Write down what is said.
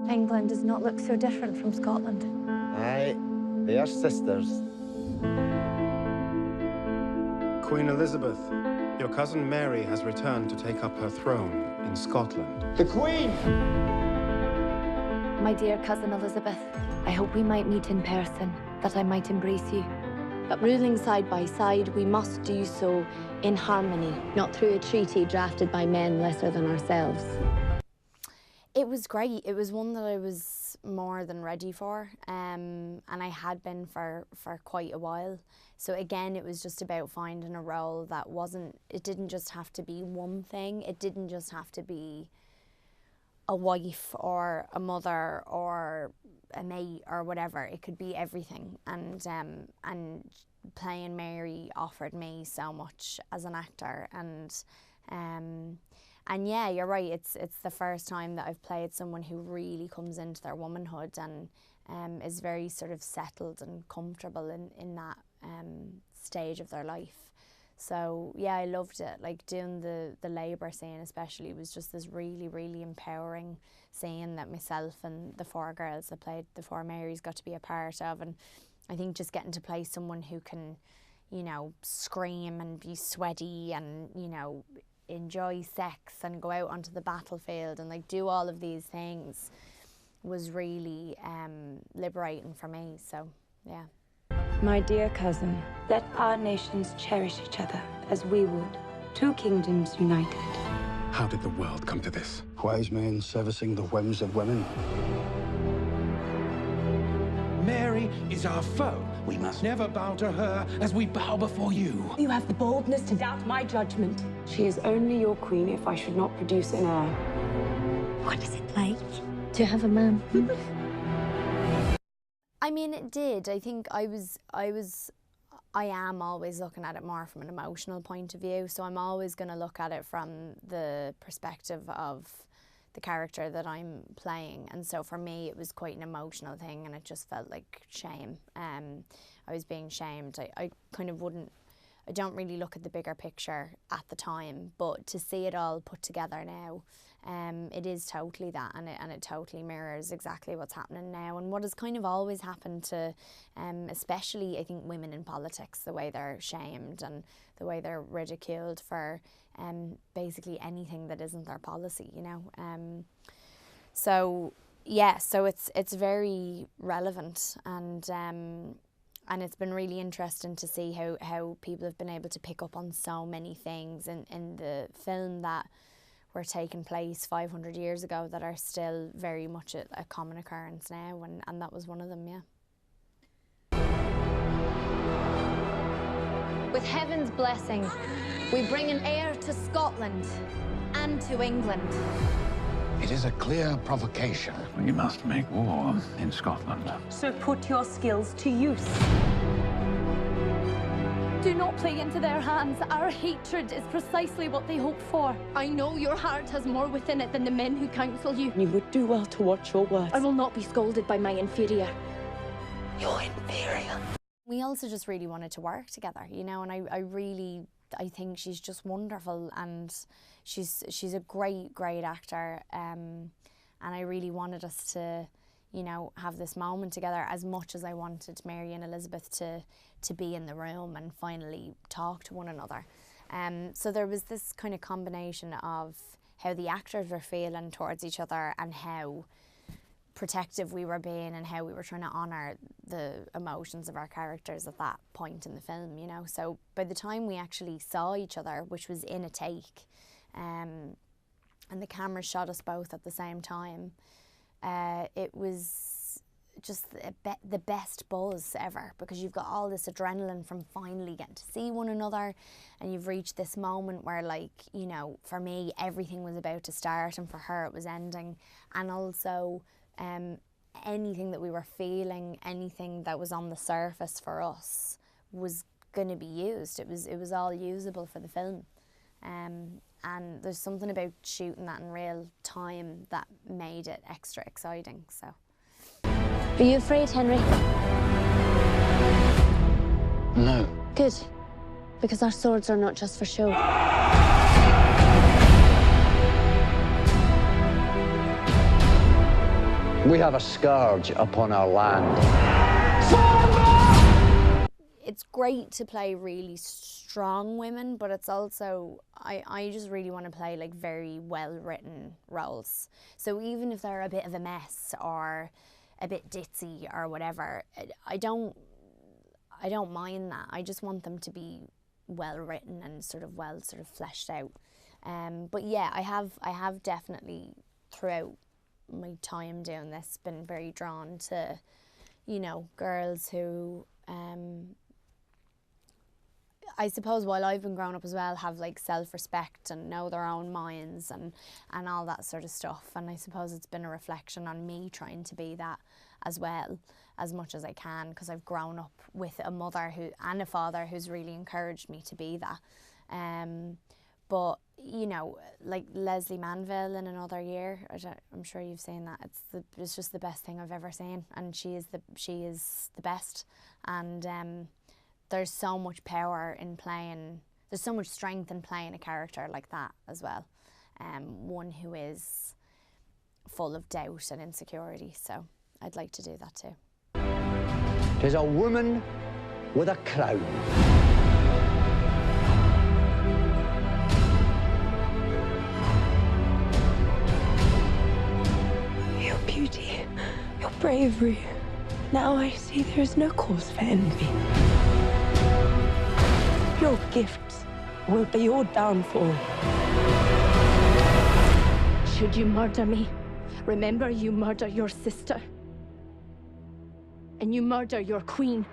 England does not look so different from Scotland. Aye, they are sisters. Queen Elizabeth, your cousin Mary has returned to take up her throne in Scotland. The Queen! My dear cousin Elizabeth, I hope we might meet in person, that I might embrace you. But ruling side by side, we must do so in harmony, not through a treaty drafted by men lesser than ourselves. It was great. It was one that I was more than ready for, and I had been for quite a while. So again, it was just about finding a role that it didn't just have to be one thing. It didn't just have to be a wife or a mother or a mate or whatever. It could be everything. And playing Mary offered me so much as an actor. And yeah, you're right. It's the first time that I've played someone who really comes into their womanhood and is very sort of settled and comfortable in that stage of their life. So yeah, I loved it. Like doing the labour scene especially was just this really, really empowering scene that myself and the four girls that played the four Marys got to be a part of. And I think just getting to play someone who can, you know, scream and be sweaty and, you know, enjoy sex and go out onto the battlefield and like do all of these things was really liberating for me. So yeah. My dear cousin, let our nations cherish each other as we would, two kingdoms united. How did the world come to this? Wise men servicing the whims of women. Mary is our foe. We must never bow to her as we bow before you. You have the boldness to doubt my judgment. She is only your queen if I should not produce an heir. What is it like to have a man? I mean, it did. I think I am always looking at it more from an emotional point of view. So I'm always going to look at it from the perspective of the character that I'm playing. And so for me, it was quite an emotional thing and it just felt like shame. I was being shamed. I don't really look at the bigger picture at the time, but to see it all put together now, it is totally that, and it totally mirrors exactly what's happening now and what has kind of always happened to, especially I think women in politics, the way they're shamed and the way they're ridiculed for basically anything that isn't their policy, you know. So yeah, so it's very relevant and it's been really interesting to see how people have been able to pick up on so many things in the film that were taking place 500 years ago that are still very much a common occurrence now, and that was one of them, yeah. With heaven's blessing, we bring an heir to Scotland and to England. It is a clear provocation. We must make war in Scotland. So put your skills to use. Do not play into their hands. Our hatred is precisely what they hope for. I know your heart has more within it than the men who counsel you. You would do well to watch your words. I will not be scolded by my inferior. Your inferior. We also just really wanted to work together, you know, and I think she's just wonderful and she's a great actor, and I really wanted us to, you know, have this moment together as much as I wanted Mary and Elizabeth to be in the room and finally talk to one another. So there was this kind of combination of how the actors were feeling towards each other and how protective we were being and how we were trying to honour the emotions of our characters at that point in the film, you know. So by the time we actually saw each other, which was in a take, and the camera shot us both at the same time, it was just the best buzz ever, because you've got all this adrenaline from finally getting to see one another, and you've reached this moment where, like, you know, for me everything was about to start and for her it was ending, and also anything that we were feeling, anything that was on the surface for us was going to be used. It was all usable for the film, and there's something about shooting that in real time that made it extra exciting. So, Are you afraid, Henry? No. Good, because our swords are not just for show. We have a scourge upon our land. It's great to play really strong women, but it's also, I just really want to play like very well-written roles. So even if they're a bit of a mess or a bit ditzy or whatever, I don't mind that. I just want them to be well-written and sort of fleshed out. But yeah, I have definitely throughout my time doing this been very drawn to, you know, girls who I suppose while I've been growing up as well have like self-respect and know their own minds and all that sort of stuff, and I suppose it's been a reflection on me trying to be that as well as much as I can, because I've grown up with a mother and a father who's really encouraged me to be that. But you know, like Leslie Manville in Another Year, I'm sure you've seen that. It's just the best thing I've ever seen, and she is the best. And there's so much power in playing. There's so much strength in playing a character like that as well. One who is full of doubt and insecurity. So I'd like to do that too. 'Tis a woman with a crown. Your beauty, your bravery. Now I see there is no cause for envy. Your gifts will be your downfall. Should you murder me, remember you murder your sister. And you murder your queen.